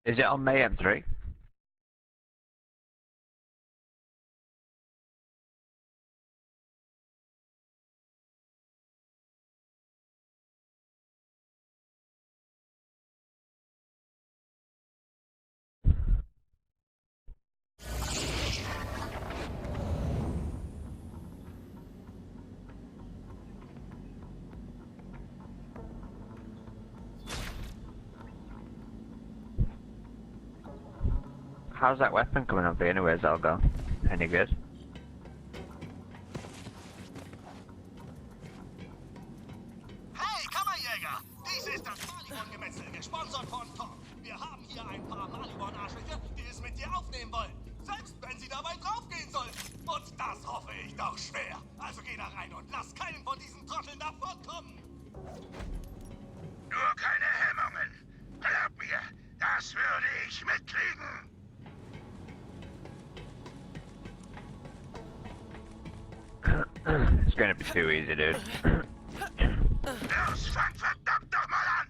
Is it on Mayhem 3? How's that weapon coming up here anyways, I'll go. Any good? Hey, Kammerjäger! Dies ist das Malibon-Gemetzel, gesponsert von Tom. Wir haben hier ein paar Malibon-Arschlöcher, die es mit dir aufnehmen wollen. Selbst wenn sie dabei draufgehen sollten. Und das hoffe ich doch schwer. Also geh da rein und lass keinen von diesen Trotteln davonkommen. Nur keine Hemmungen. Glaub mir, das würde ich mitkriegen. It's gonna be too easy, dude. Los, fang verdammt doch mal an!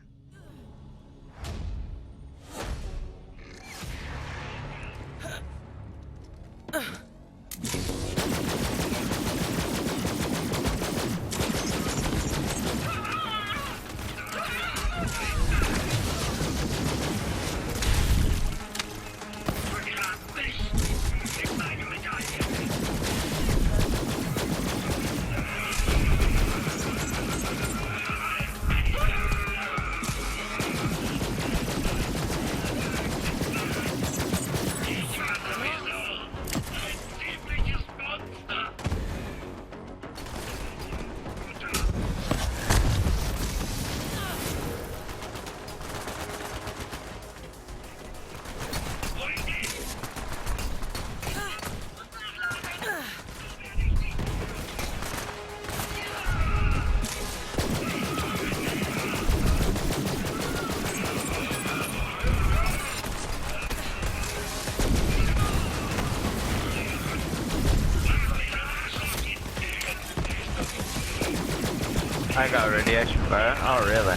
I got a radiation fire. Oh, really?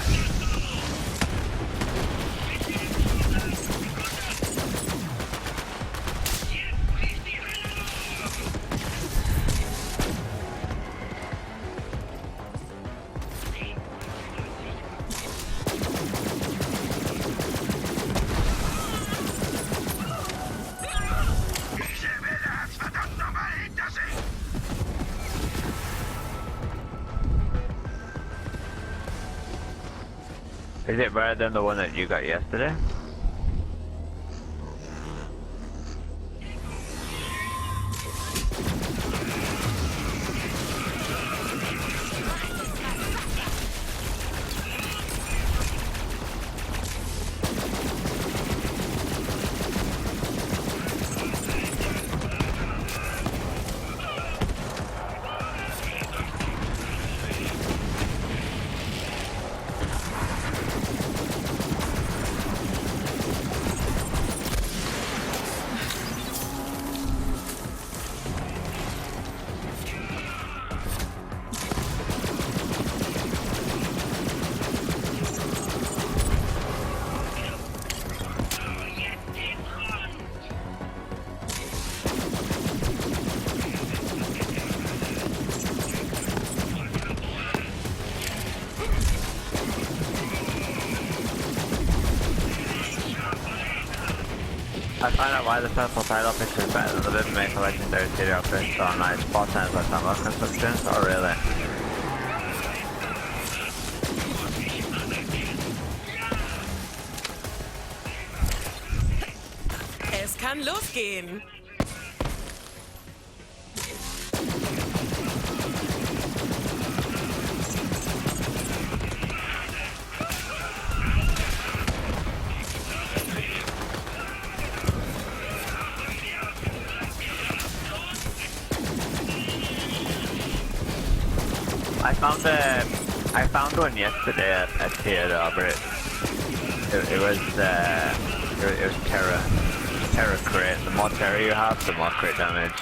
Diese Welle hat's verdammt nochmal hinter sich! Is it better than the one that you got yesterday? I find out why the purple title picture is better than the Vivid Maker Legendary Serial Fish on nice 4 times less ammo consumption. Oh, really? Es kann losgehen. I found one yesterday at Theodore, but it was terror crit. The more terror you have, the more crit damage.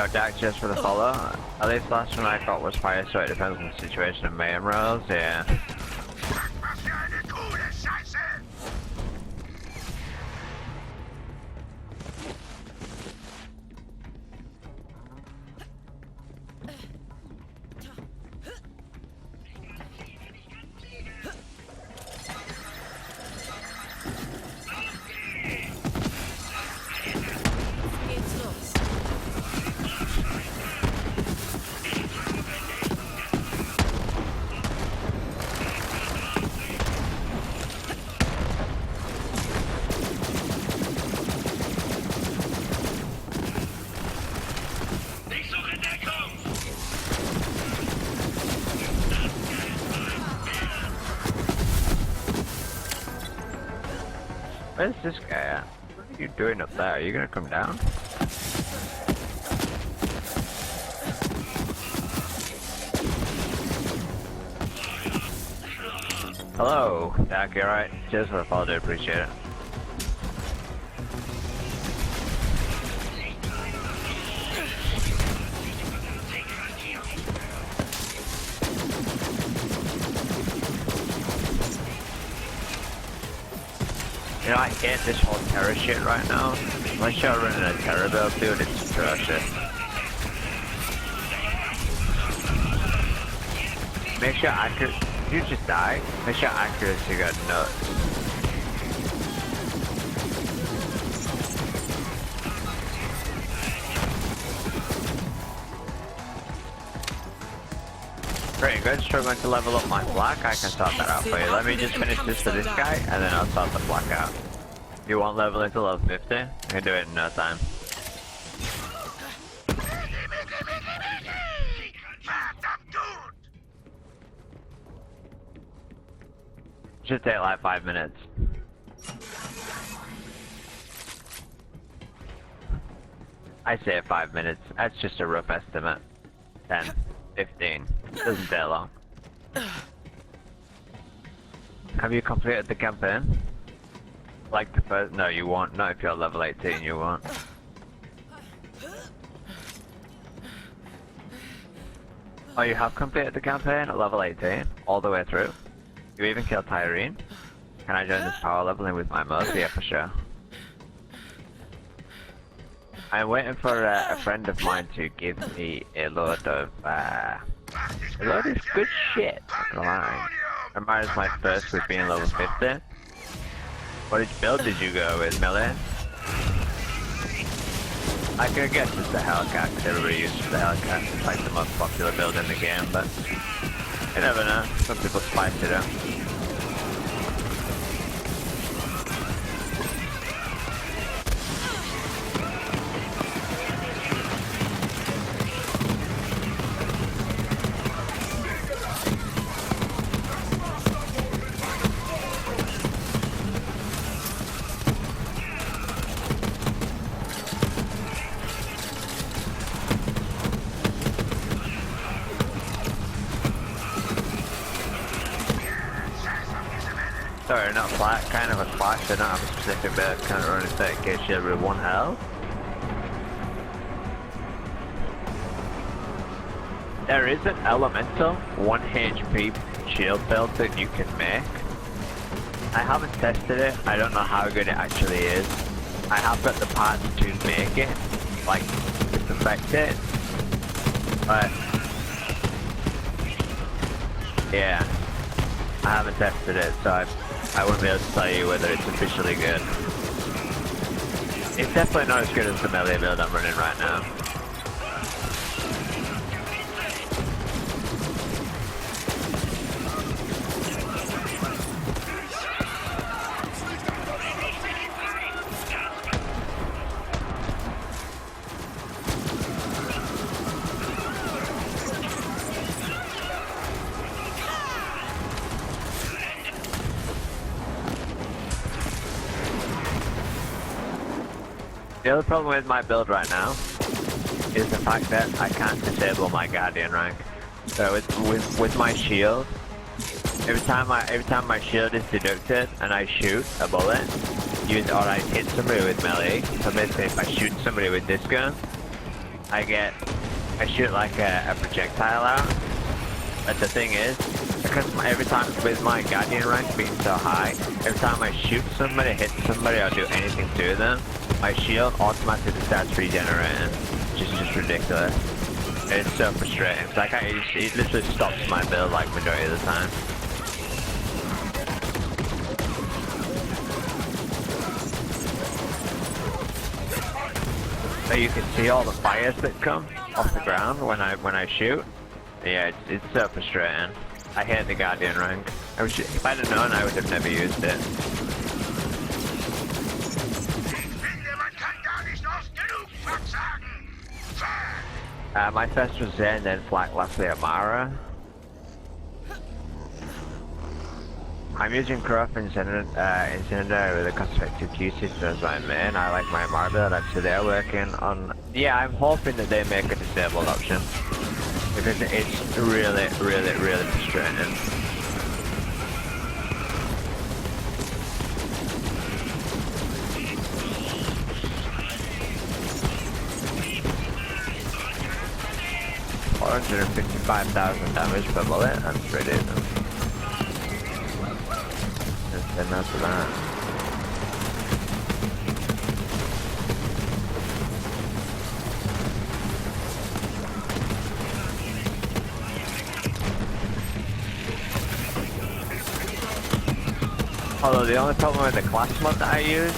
Yo, Dak, just for the follow. At least last one I got was fire, so it depends on the situation of mayhem rolls, yeah. Was für eine coole Scheiße! Geht's los. Ich suche Deckung! Where's this guy at? What are you doing up there? Are you gonna come down? Hello, Dak, you alright? Cheers for the follow, dude, appreciate it. You know, I hate this whole terror shit right now. Unless you're running a terror build, dude, it's atrocious. Make sure accuracy. You just die. Make sure accuracy got nuts. Pretty good. Struggling to level up my black. I can sort that out for you. Let me just finish this for this guy, and then I'll sort the black out. You want level into level 50? I can do it in no time. Verdammt gut! Should take like 5 minutes. I say 5 minutes. That's just a rough estimate. 10, 15. Doesn't take long. Have you completed the campaign? Like the first? No, you won't. Not if you're level 18, you won't. Oh, you have completed the campaign at level 18? All the way through? You even killed Tyrene? Can I join this power leveling with my mod? Yeah, for sure. I'm waiting for a friend of mine to give me a load of good shit. Not gonna lie. Reminds my first with being level 50. What build did you go with, melee? I could guess it's the Hellcat, because everybody uses the Hellcat. It's like the most popular build in the game, but you never know. Some people spice it up. Sorry, not flat, kind of a splash. I don't have a specific bit. Can't run a 30k shield with 1 health. There is an elemental 1 HP shield build that you can make. I haven't tested it. I don't know how good it actually is. I have got the parts to make it, like to perfect it, but yeah, I haven't tested it, so I wouldn't be able to tell you whether it's officially good. It's definitely not as good as the melee build I'm running right now. The other problem with my build right now is the fact that I can't disable my Guardian rank. So with my shield, every time my shield is deducted and I shoot a bullet, or I hit somebody with melee. So basically, if I shoot somebody with this gun, I shoot like a projectile out. But the thing is, because every time with my Guardian rank being so high, every time I shoot somebody, hit somebody, or do anything to them, my shield automatically starts regenerating, which is just ridiculous. It's so frustrating. It's like it literally stops my build like majority of the time. But you can see all the fires that come off the ground when I shoot. Yeah, it's so frustrating. I hate the Guardian rank. If I'd have known, I would have never used it. My first was Zen, then lastly Amara. I'm using Croft and Incineroar with a cost-effective Q system as my main. I like my Amara build. Actually, they're working on. Yeah, I'm hoping that they make a disabled option because it's really frustrating. $455,000 damage per bullet. That's pretty decent. And that's for that. Although the only problem with the class mod that I use,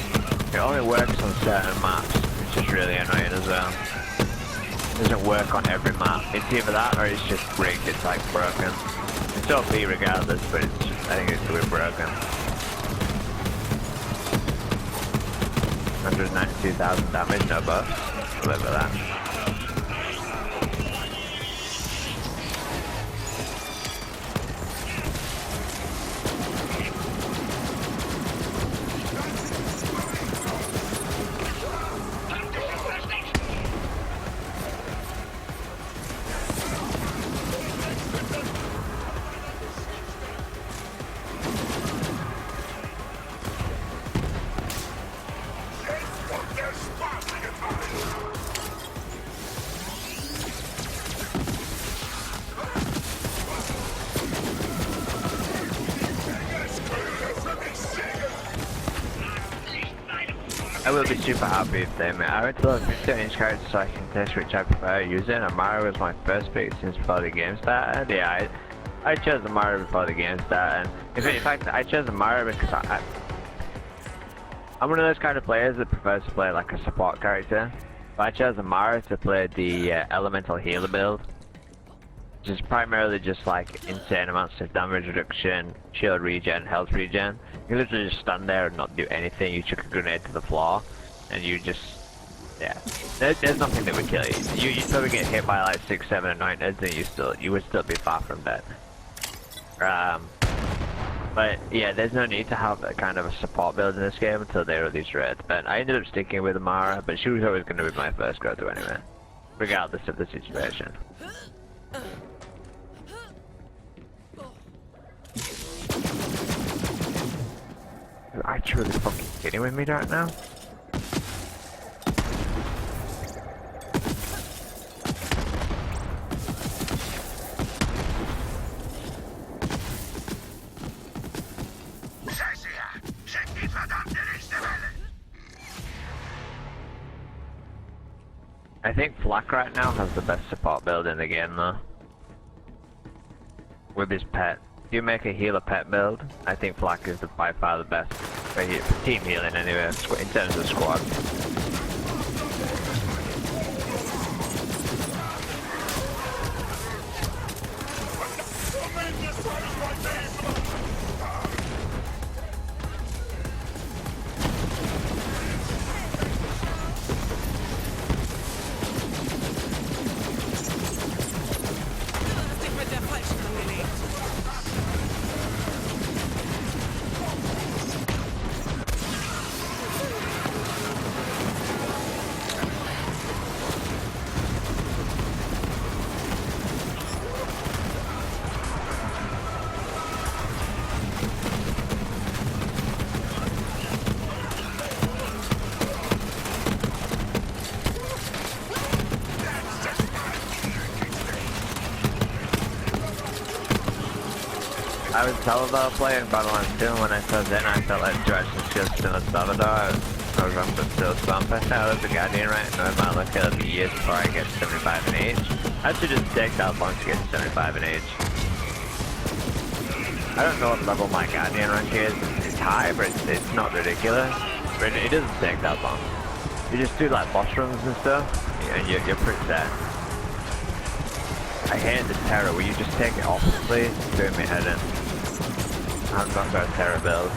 it only works on certain maps, which is really annoying as well. It doesn't work on every map. It's either that or it's just rigged, it's like broken. It's OP regardless, but it's just, I think it's a bit broken. 192,000 damage, no buffs. I'll live with that. I will be super happy if they make. I went to look at 15-inch characters so I can test which I prefer using. Amara was my first pick since before the game started. Yeah, I chose Amara before the game started. In fact, I chose Amara because I'm one of those kind of players that prefers to play like a support character. But I chose Amara to play the elemental healer build, which is primarily just like insane amounts of damage reduction, shield regen, health regen. You literally just stand there and not do anything. You chuck a grenade to the floor, and you just, yeah. There's nothing that would kill you. You still get hit by like 6, 7 anointers, and you would still be far from dead. But yeah, there's no need to have a kind of a support build in this game until they release Red. But I ended up sticking with Amara, but she was always going to be my first go-to anyway, regardless of the situation. Are you really fucking kidding with me right now? I think Flak right now has the best support build in the game though. With his pet. If you make a healer pet build, I think Flak is by far the best for team healing anyway, in terms of squad. I was Salvador playing Borderlands 2 when I first in, I felt like direction skills still in Salvador. I was wrong, but still Swampert. I was a Guardian right now. I might look at the years before I get 75 in age. I should just take that long to get 75 in age. I don't know what level my Guardian rank is. It's high, but it's not ridiculous. But it doesn't take that long. You just do like boss runs and stuff, and you're pretty set. I hate this Terra. Will you just take it off, please? It's doing me head in. I'm not got a Terra build.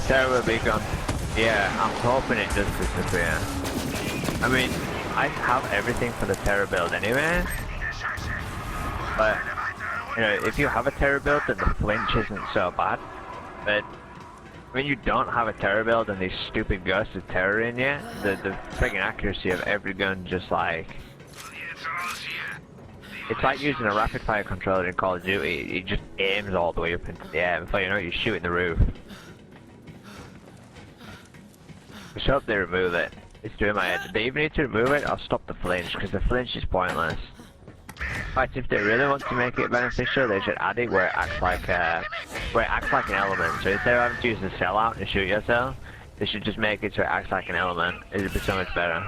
Terra will be gone. Yeah, I'm hoping it does disappear. I mean, I have everything for the Terra build anyway. But, you know, if you have a Terra build, then the flinch isn't so bad. But, when you don't have a Terra build and these stupid ghosts of Terra in you, the friggin' accuracy of every gun just like... It's like using a rapid fire controller in Call of Duty. It just aims all the way up into the air. Before you know it, you're shooting the roof. I just hope they remove it. It's doing my head. If they even need to remove it, I'll stop the flinch, because the flinch is pointless. In fact, if they really want to make it beneficial, they should add it where it acts like an element. So instead of having to use the cell out and shoot yourself, they should just make it so it acts like an element. It'd be so much better.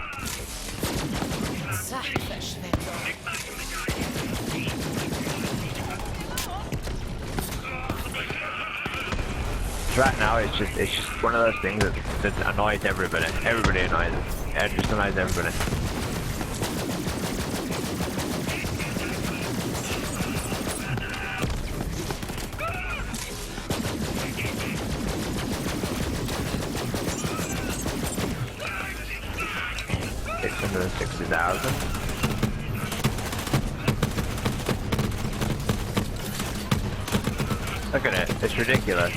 Right now, it's just one of those things that annoys everybody. Everybody annoys it. It just annoys everybody. $660,000. Look at it. It's ridiculous.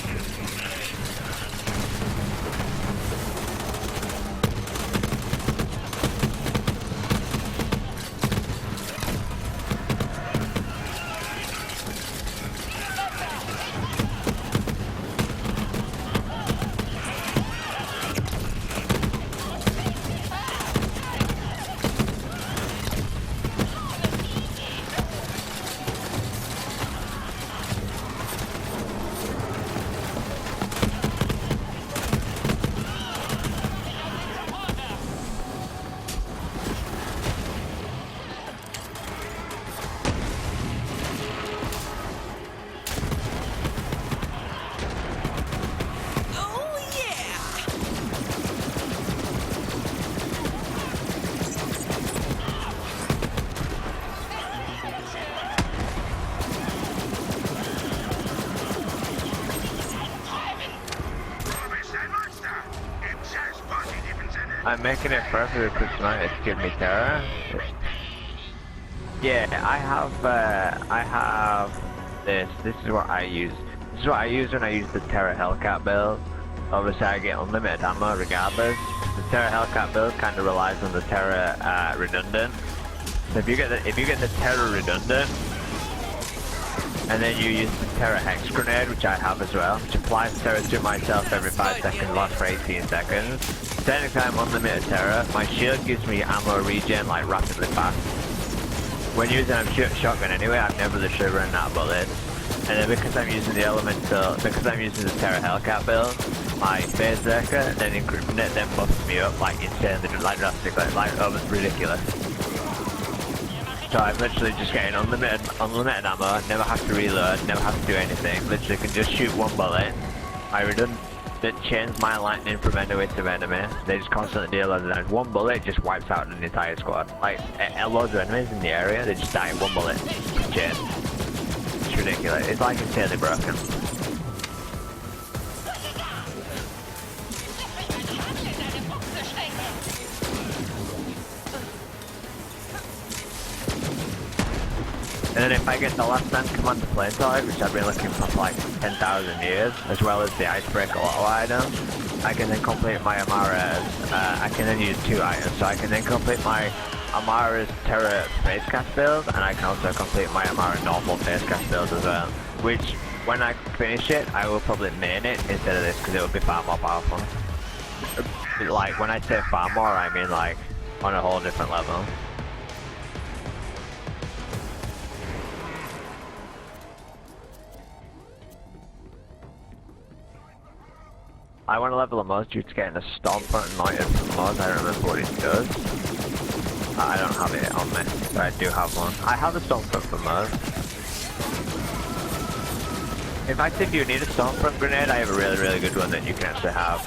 I'm making it perfect because tonight it's giving me terror. Yeah, I have this. This is what I use. This is what I use when I use the Terra Hellcat build. Obviously, I get unlimited ammo regardless. The Terra Hellcat build kind of relies on the Terra redundant. So if you get the Terra redundant, and then you use the Terra Hex Grenade, which I have as well, which applies Terra to myself every 5 seconds, lasts for 18 seconds. Technically I'm unlimited Terra. My shield gives me ammo regen like rapidly fast. When using a shotgun anyway, I've never literally run out of bullets. And then because I'm using the Terra Hellcat build, my Berserker then buffs me up like insanely, like drastically, like almost ridiculous. So I'm literally just getting unlimited ammo, never have to reload, never have to do anything, literally can just shoot one bullet. My redundant chains my lightning from enemy to enemy, they just constantly deal with it. One bullet just wipes out an entire squad. Like, loads of enemies in the area, they just die in one bullet from chain. It's ridiculous, it's like insanely broken. And then if I get the last stand commander plated, which I've been looking for like 10,000 years, as well as the icebreaker auto item, I can then complete my Amaras. I can then use 2 items, so I can then complete my Amara's Terra Facecast build, and I can also complete my Amara normal Facecast build as well. Which, when I finish it, I will probably main it instead of this because it will be far more powerful. Like, when I say far more, I mean like on a whole different level. I want to level the most due to getting a Stormfront anointed from Moz. I don't remember what it does. I don't have it on me, but I do have one. I have a Stormfront from Moz. In fact, if you need a Stormfront grenade, I have a really good one that you can actually have.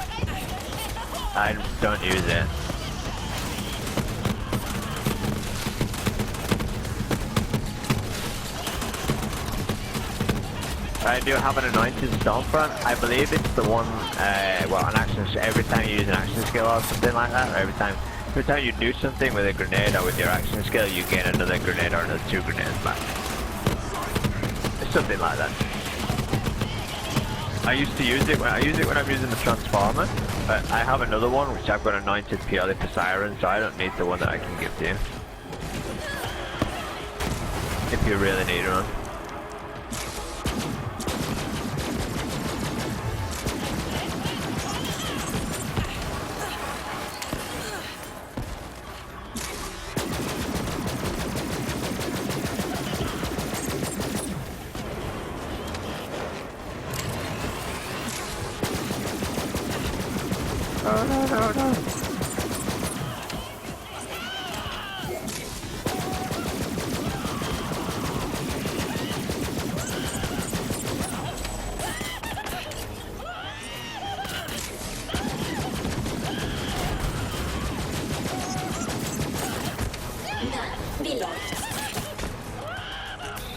I don't use it. I do have an anointed Stormfront. I believe it's the one, well, an action. Every time you use an action skill or something like that, or every time you do something with a grenade or with your action skill, you gain another grenade or another 2 grenades back. It's something like that. I used to use it when I'm using the Transformer, but I have another one which I've got anointed purely for Siren, so I don't need the one that I can give to you. If you really need one. No.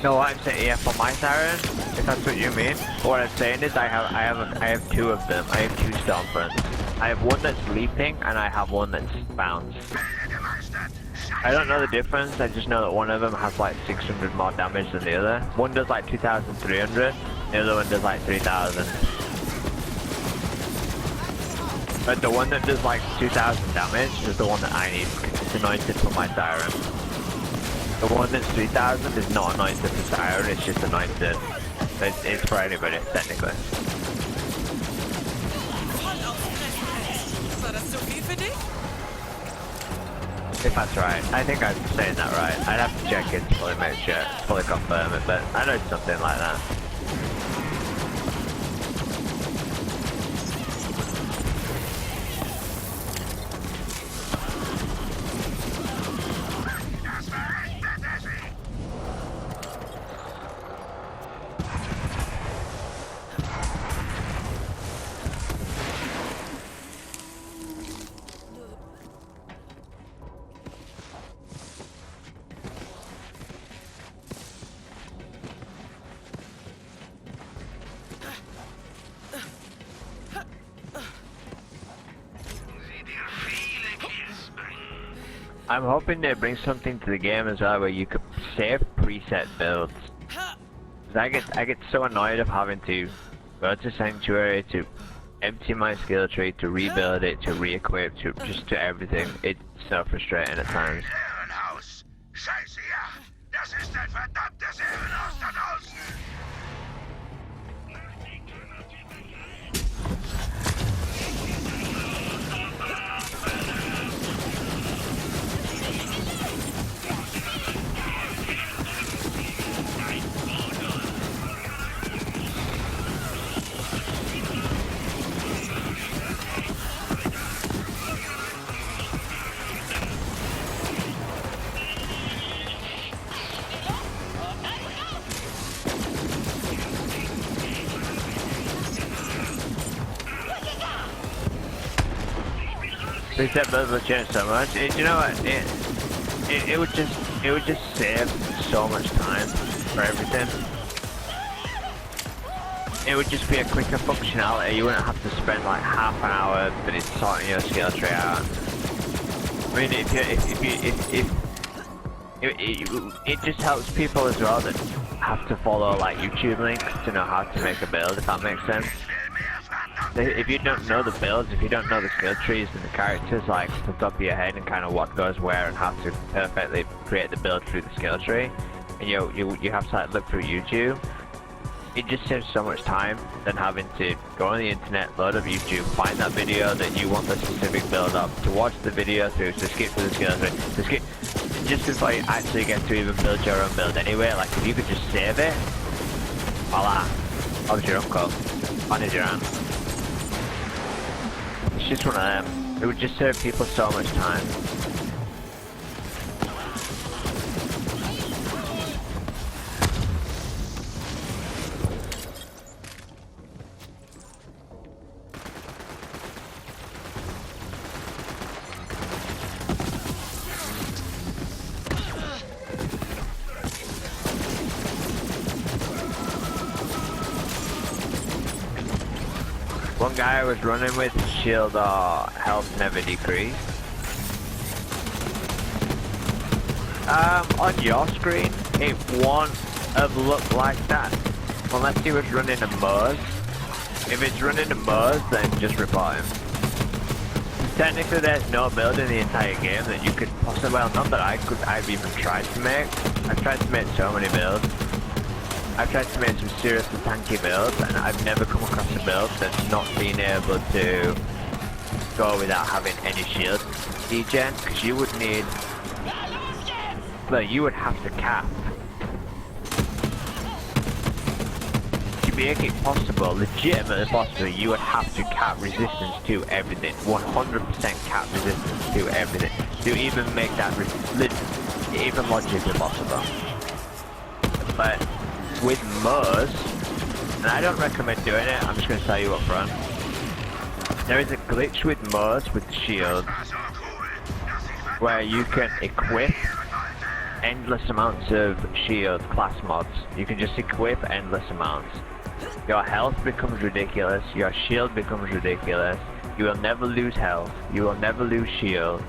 No, I'm saying, yeah, for my Siren, if that's what you mean. What I'm saying is I have 2 of them. I have 2 Stormfronts. I have one that's leaping and I have one that's bounce. I don't know the difference, I just know that one of them has like 600 more damage than the other. One does like 2,300, the other one does like 3,000. But the one that does like 2,000 damage is the one that I need. It's anointed for my Siren. The one that's 3,000 is not anointed for Siren, it's just anointed. It's for anybody, technically. If that's right. I think I'm saying that right. I'd have to check it to fully make sure, fully confirm it, but I know it's something like that. I'm hoping they bring something to the game as well where you could save preset builds. I get so annoyed of having to go to Sanctuary to empty my skill tree, to rebuild it, to re-equip, to just to everything. It's so frustrating at times. Herrenhaus! Scheiße, ja! Das ist ein verdammtes Herrenhaus da draußen! Preset builds will change so much. You know what? It would just save so much time for everything. It would just be a quicker functionality. You wouldn't have to spend like half an hour but it's sorting your skill tree out. I mean, it just helps people as well that have to follow like YouTube links to know how to make a build, if that makes sense. if you don't know the builds, if you don't know the skill trees and the characters, like off the top of your head and kind of what goes where and how to perfectly create the build through the skill tree, and you have to like look through YouTube, it just saves so much time than having to go on the internet, load up YouTube, find that video that you want the specific build up, to watch the video through, to skip to the skill tree, to skip, just before you actually get to even build your own build anyway. Like if you could just save it, voila, how's your uncle, on his your aunt. It's just one of them. It would just save people so much time. One guy I was running with, his shield health never decreased. On your screen, it won't have looked like that unless he was running a Moz. If it's running a Moz, then just report him. Technically, there's no build in the entire game that you could possibly, well, not that I've even tried to make. I've tried to make so many builds. I've tried to make some seriously tanky builds, and I've never come across a build that's not been able to go without having any shield degen, because you would need, well, you would have to cap. To make it possible, legitimately possible, you would have to cap resistance to everything, 100% cap resistance to everything, to even make that even logically possible. But with Moz, and I don't recommend doing it, I'm just going to tell you up front. There is a glitch with Moz with the shield where you can equip endless amounts of shield class mods. You can just equip endless amounts. Your health becomes ridiculous, your shield becomes ridiculous, you will never lose health, you will never lose shield,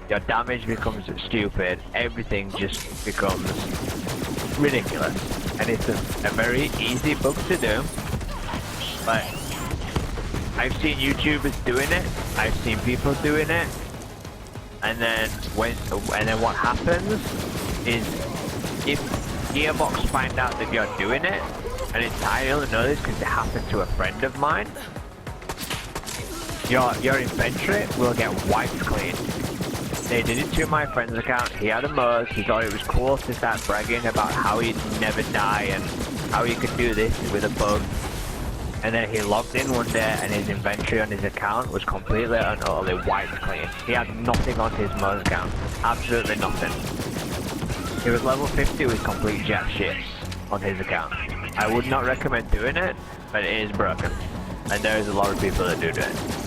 your damage becomes stupid, everything just becomes ridiculous. And it's a very easy bug to do, but I've seen YouTubers doing it, I've seen people doing it, and then what happens is, if Gearebox find out that you're doing it, and I only know this because it happened to a friend of mine, your inventory will get wiped clean. They did it to my friend's account. He had a Moz, he thought it was cool to start bragging about how he'd never die and how he could do this with a bug. And then he logged in one day and his inventory on his account was completely and utterly wiped clean. He had nothing on his Moz account. Absolutely nothing. He was level 50 with complete jack shit on his account. I would not recommend doing it, but it is broken. And there is a lot of people that do it.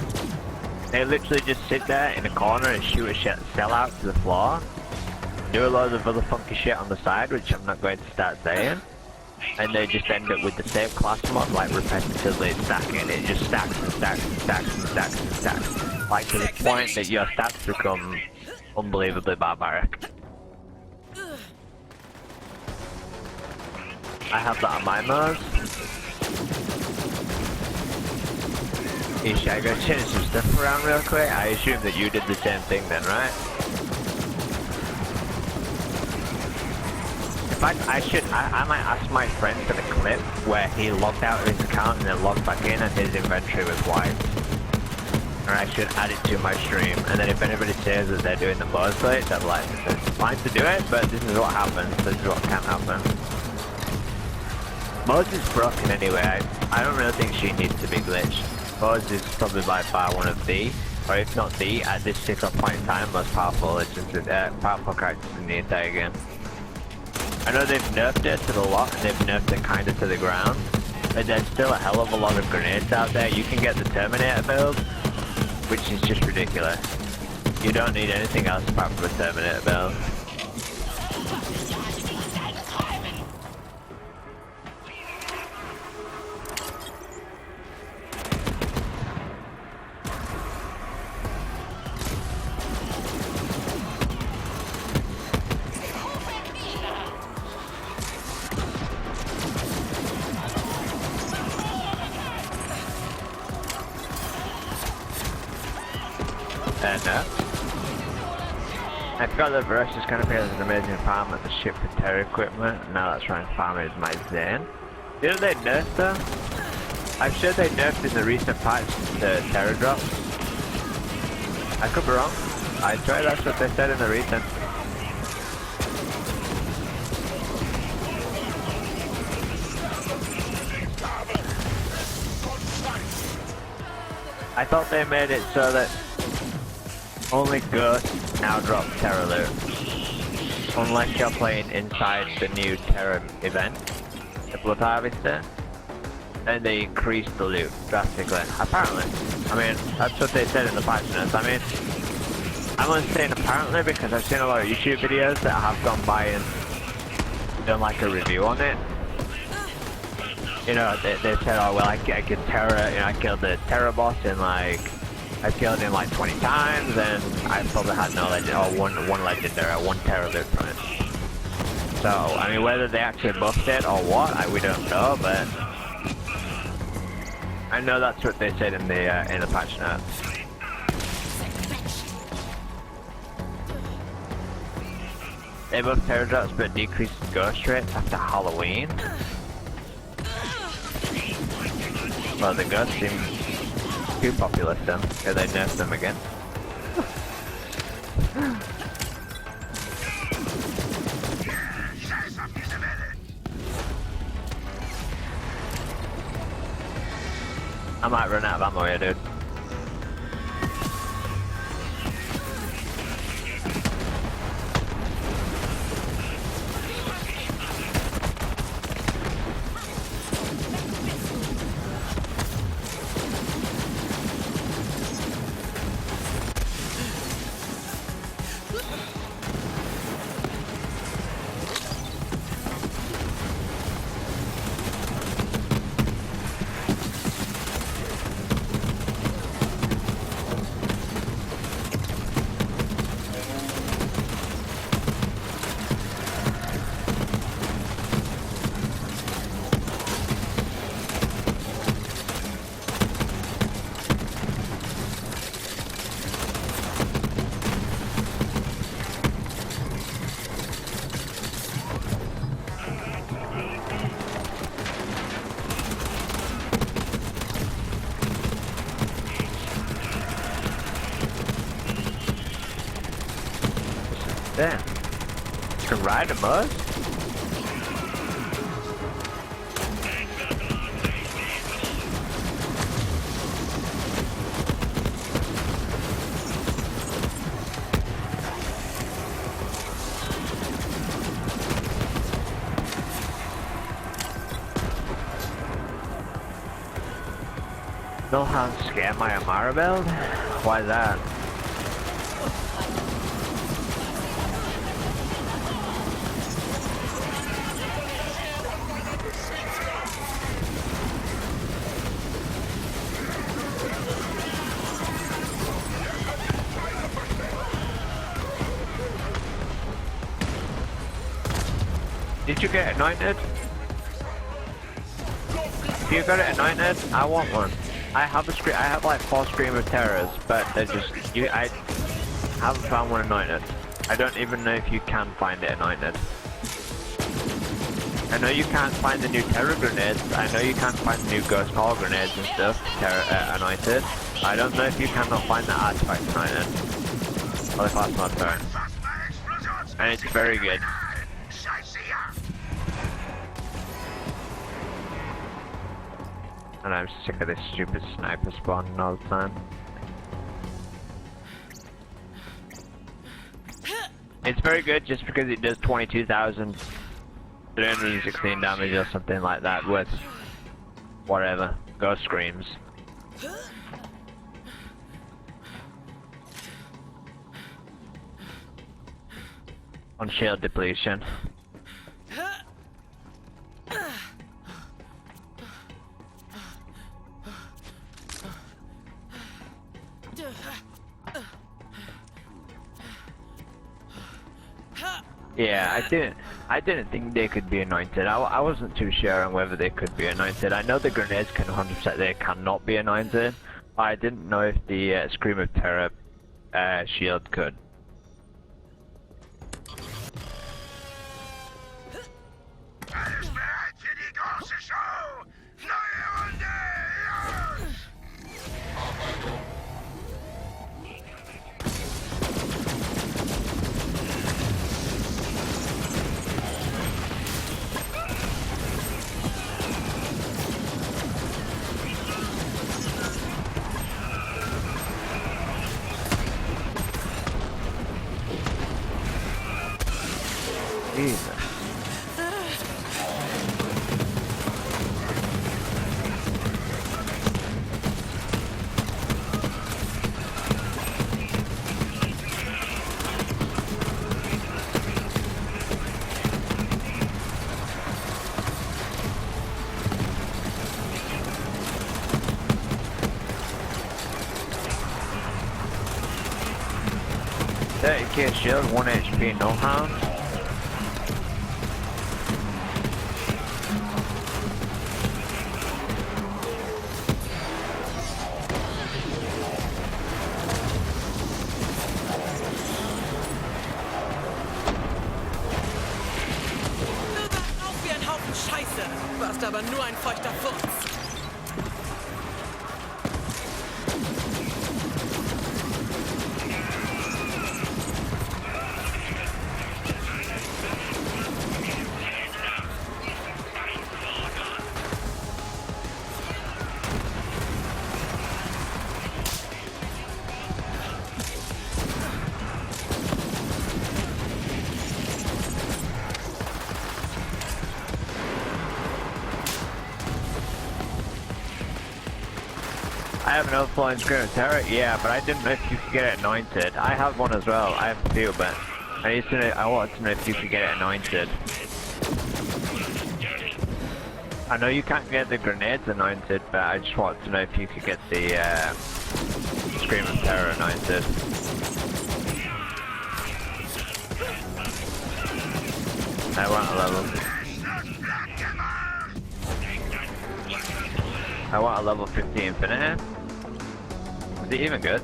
They literally just sit there in a corner and shoot a shell out to the floor. Do a load of other funky shit on the side, which I'm not going to start saying. And they just end up with the same class mod, like repetitively stacking. It just stacks and stacks and stacks and stacks and stacks. Like to the point that your stats become unbelievably barbaric. I have that on my Moz. I gotta change some stuff around real quick. I assume that you did the same thing then, right? In fact, I might ask my friend for the clip where he logged out of his account and then logged back in and his inventory was wiped. Or I should add it to my stream, and then if anybody says that they're doing the Moz glitch, I'm like, it's fine to do it, but this is what happens, this is what can happen. Moz is broken anyway, I don't really think she needs to be glitched. Moz is probably by far one of the, or if not the, at this particular point in time, most powerful powerful characters in the entire game. I know they've nerfed it to the lock, and they've nerfed it kinda to the ground, but there's still a hell of a lot of grenades out there. You can get the Terminator build, which is just ridiculous. You don't need anything else apart from a Terminator build. Got the Versus Canopy as an amazing farm at the ship for terror equipment, and now that's trying to farm it as my Zen. Didn't they nerf them? I'm sure they nerfed in the recent patch the terror drops. I could be wrong. I swear that's what they said in the recent. I thought they made it so that only Ghosts now drop Terror loot. Unless you're playing inside the new Terror event, the Blood Harvester, and they increased the loot drastically. Apparently. I mean, that's what they said in the patch notes. I mean, I'm only saying apparently because I've seen a lot of YouTube videos that have gone by and done like a review on it. You know, they said, oh well, I killed Terror, you know, I killed the Terror boss in like, I killed him like 20 times, and I probably had no legend, or one legendary, one Terror loot from it. So, I mean, whether they actually buffed it or what, we don't know, but I know that's what they said in the patch notes. They buffed Terror drops, but decreased ghost rates after Halloween. Well, the ghosts seem too popular still, because they nerfed them again. I might run out of ammo here, dude. Damn. You can ride a bus? Know how to scam my Amara build? Why that? Did you get anointed? If you got it anointed, I want one. I have like 4 Scream of Terrors, but they're just I haven't found one anointed. I don't even know if you can find it anointed. I know you can't find the new Terror grenades. I know you can't find the new Ghost Hall grenades and stuff anointed. I don't know if you cannot find the artifact anointed. Or the class mod, sorry. And it's very good. And I'm sick of this stupid sniper spawning all the time. It's very good just because it does 22,316 damage or something like that with whatever, ghost screams. On shield depletion. Yeah, I didn't think they could be anointed. I wasn't too sure on whether they could be anointed. I know the grenades can 100% they cannot be anointed, but I didn't know if the Scream of Terror shield could. Jesus. K shield, 1 HP, no harm. Du sahst aus wie ein Haufen Scheiße. Warst aber nur ein feuchter Furz. I have an overflowing screen of terror, yeah, but I didn't know if you could get it anointed. I have one as well, I have a few, but I wanted to know if you could get it anointed. I know you can't get the grenades anointed, but I just wanted to know if you could get the Scream of Terror anointed. I want a level. I want a level 50 Infinity. Is it even good?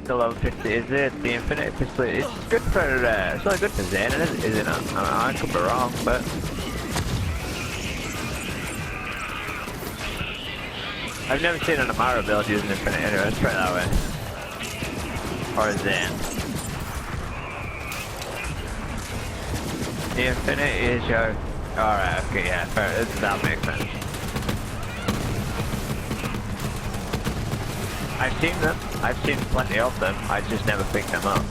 The level 50 is it? The Infinity Pistol. It's good for it's not good for Zen, is it not? I could be wrong, but I've never seen an Amara build using Infinity anyway, let's try it that way. Or Zen. The Infinity is your... Alright, okay, yeah, fair. That makes sense. I've seen them. I've seen plenty of them. I just never picked them up.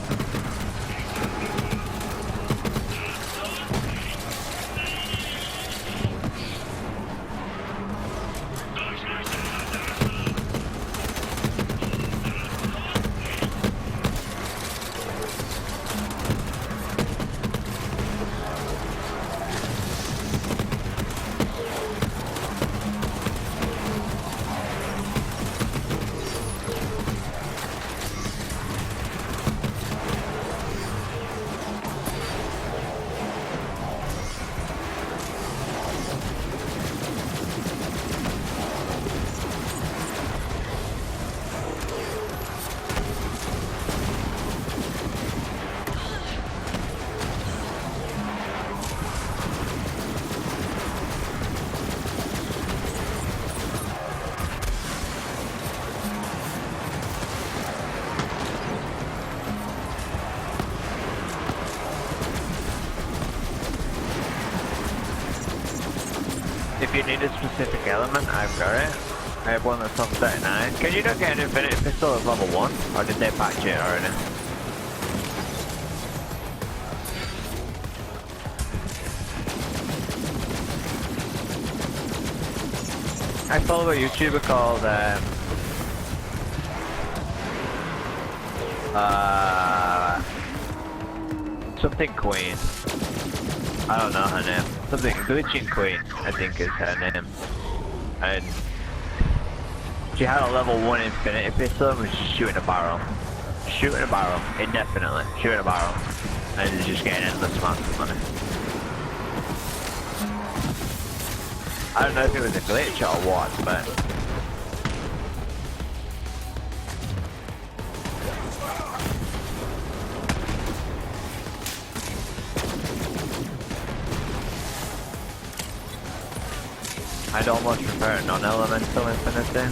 If you need a specific element, I've got it. I have one that's on 39. Can you not get an Infinity Pistol at level 1? Or did they patch it already? I follow a YouTuber called, something Queen. I don't know her name. Something Glitching Queen, I think is her name. And she had a level 1 Infinity Pistol and was just shooting a barrel. Shooting a barrel, indefinitely. Shooting a barrel. And just getting endless amounts of money. I don't know if it was a glitch or what, but... I'd almost prefer non-elemental Infinity.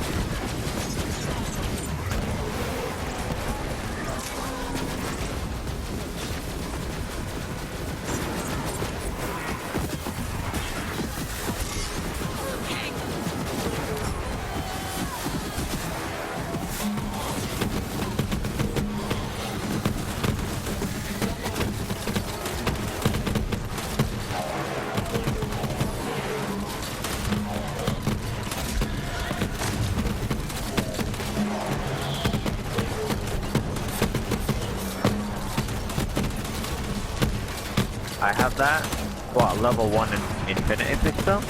I have that. What, level 1 infinity pistol?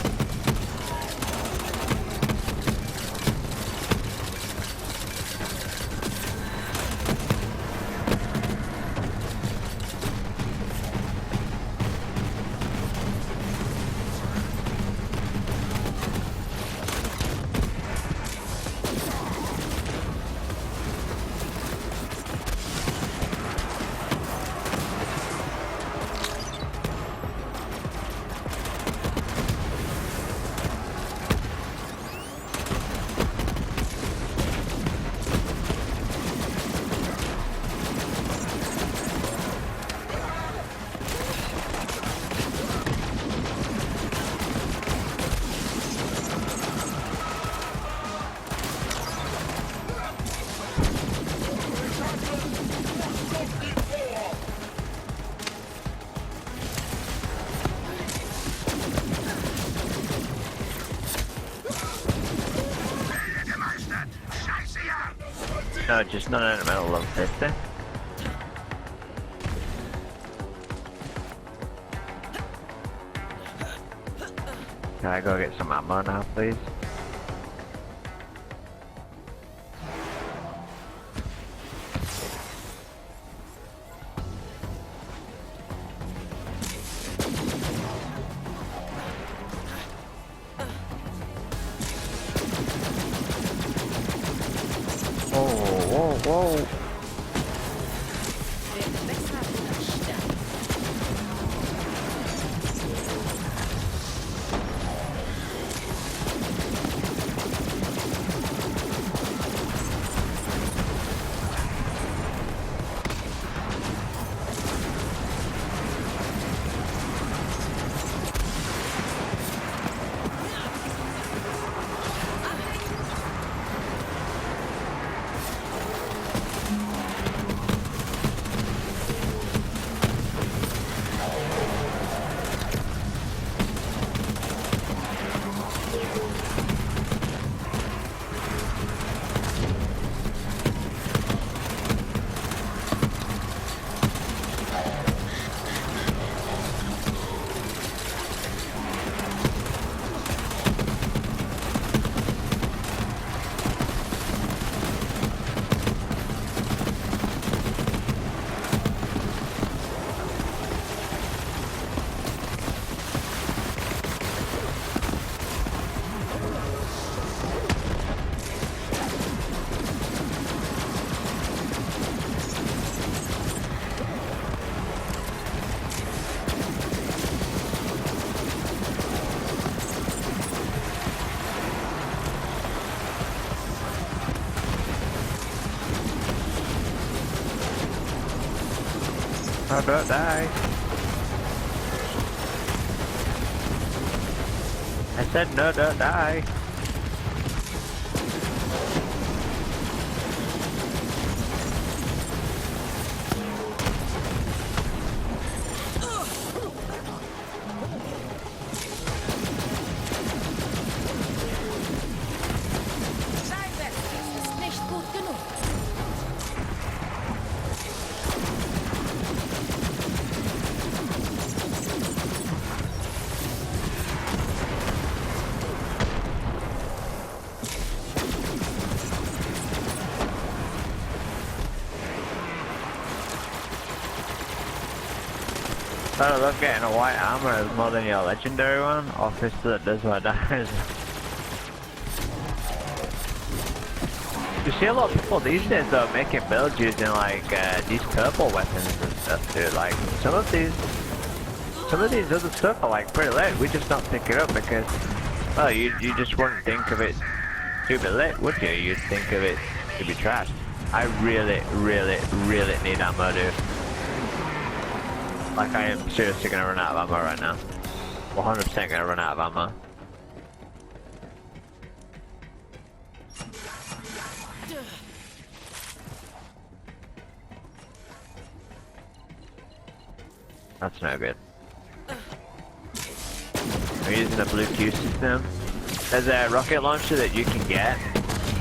No, just not in the middle of 50. Can I go get some ammo now, please? Whoa. Oh, don't die. I said no, don't die. I love getting a white armor is more than your legendary one, or pistol that does what dies. You see a lot of people these days though making builds using like these purple weapons and stuff, dude. Like some of these other stuff are like pretty lit. We just don't pick it up because, well, you just wouldn't think of it to be lit, would you? You'd think of it to be trash. I really need ammo, dude. Like, I am seriously gonna run out of ammo right now. 100% gonna run out of ammo. That's no good. I'm using a Bluetooth system. There's a rocket launcher that you can get.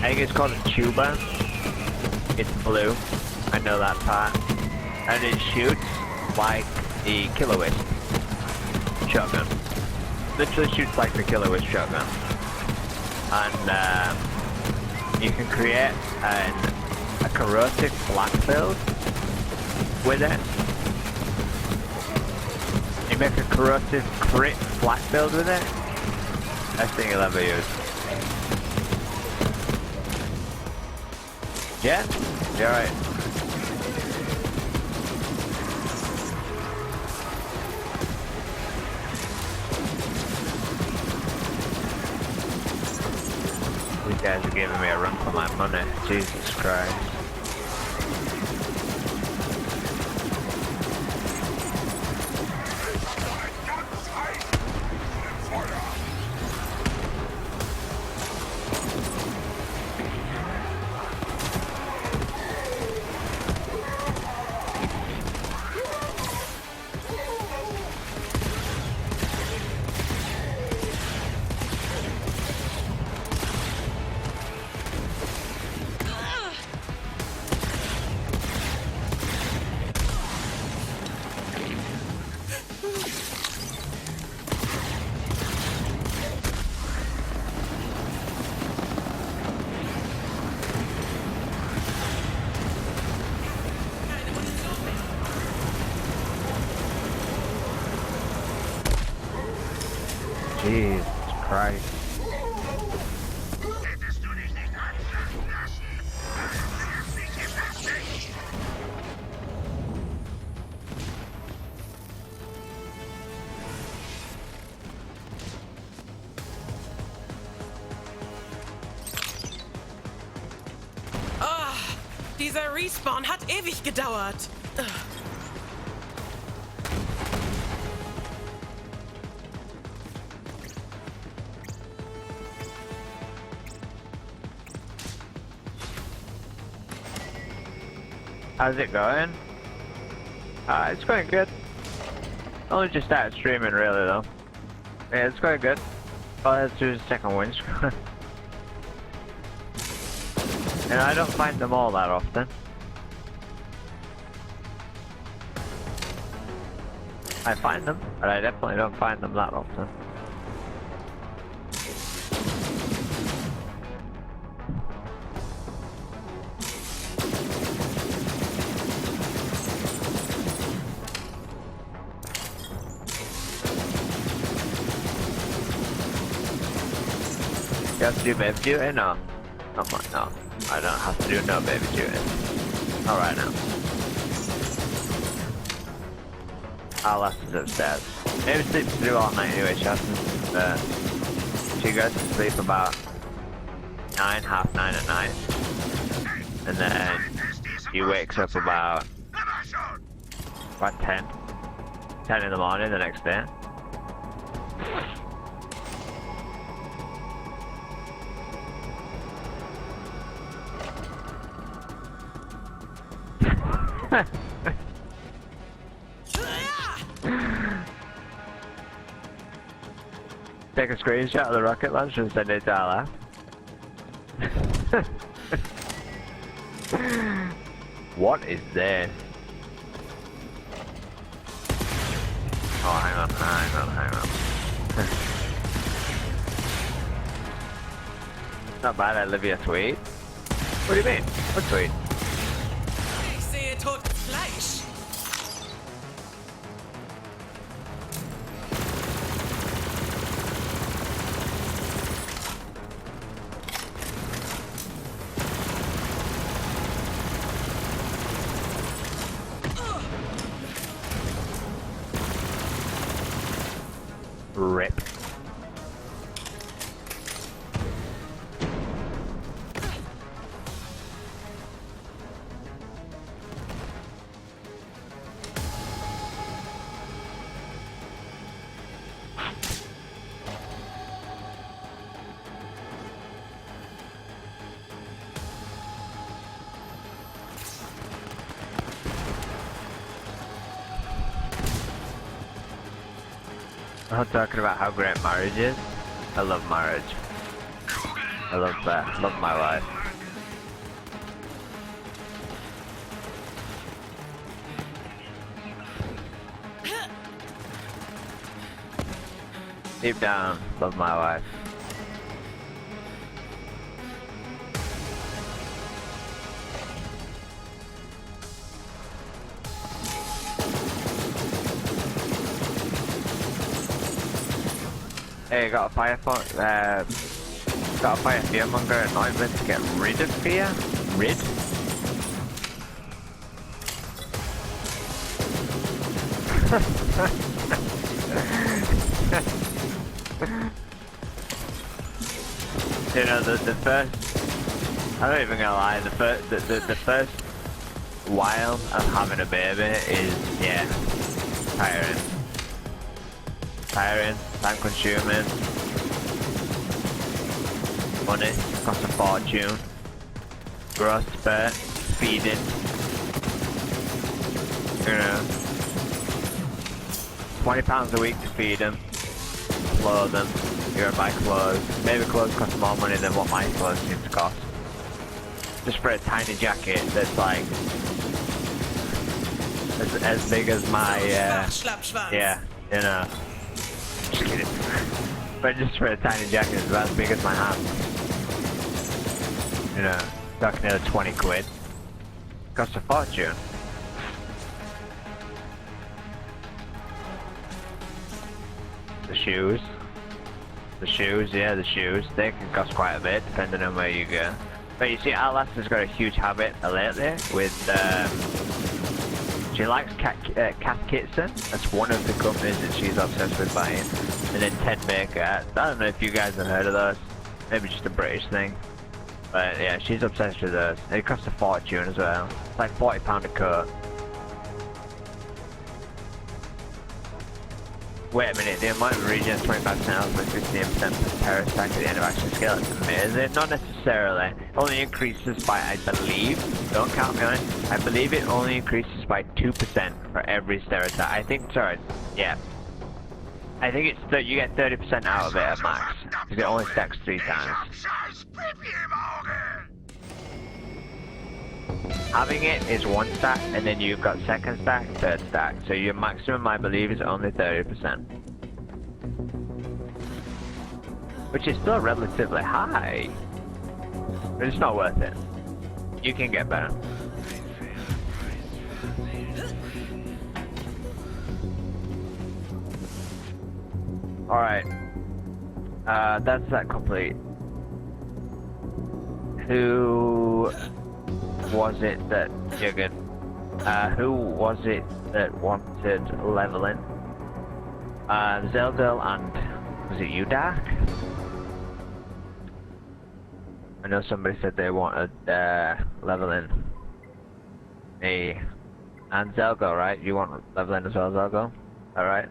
I think it's called a tuba. It's blue. I know that part. And it shoots like the Killer Wisp. shotgun. Literally shoots like the killer with shotgun. And you can create a corrosive flak build with it. You make a corrosive crit flak build with it. Best thing you'll ever use. Yeah? You're right. These guys are giving me a run for my money. Jesus Christ. Jesus Christ. Hättest du dich nicht anschlagen lassen, wärst nicht gefestigt. Ah, dieser Respawn hat ewig gedauert. How's it going? It's going good. Only just started streaming really though. Yeah, it's going good. Oh, let's do the second win screen. And I don't find them all that often. I find them, but I definitely don't find them that often. You have to do baby duty? No. Oh my, no. I don't have to do no baby duty. Alright now. I'll have to upstairs. Maybe sleep to do all night anyway, Chaston. She goes to sleep about 9, half 9 at night. And then she wakes up about 10. 10 in the morning the next day. Take a screenshot of the rocket launcher and send it to our lab. What is this? Oh, hang on. Not bad, Olivia tweet. What do you mean? What tweet? Ich sehe totes Fleisch. Rip. I'm talking about how great marriage is. I love marriage. I love that. Love my life. Deep down, love my wife. Hey, got a fire fearmonger anointment to get rid of fear? Rid? You know, the first, I'm not even gonna lie, the first while of having a baby is, yeah, tiring. Tiring, time consuming, money, costs a fortune, growth spurt, feeding, you know, £20 a week to feed them, clothe them, you're gonna buy clothes, maybe clothes cost more money than what my clothes seem to cost, just for a tiny jacket that's like, as big as my, yeah, you know. Just kidding. But just for a tiny jacket, it's about as big as my hand. You know, talking another 20 quid. Costs a fortune. The shoes. The shoes, yeah, the shoes. They can cost quite a bit, depending on where you go. But you see, Alasta's got a huge habit lately with, she likes Cat Kitson. That's one of the companies that she's obsessed with buying. And then Ted Baker. I don't know if you guys have heard of those. Maybe just a British thing. But yeah, she's obsessed with those. They cost a fortune as well. It's like £40 a coat. Wait a minute, the amount of region is 25% off with 15% per terror stack at the end of action scale. It's amazing. Not necessarily. It only increases by, I believe, don't count me on it, I believe it only increases by 2% for every terror stack. I think, sorry, yeah. I think it's that you get 30% out of it at max, because it only stacks 3 times. Having it is 1 stack, and then you've got 2nd stack, 3rd stack. So your maximum, I believe, is only 30%. Which is still relatively high. But it's not worth it. You can get better. Alright. That's that complete. Who was it that Juggen? Who was it that wanted leveling? Zeldel and was it you, Dark? I know somebody said they wanted leveling. Me and Zelgo, right? You want leveling as well, Zelgo? Alright.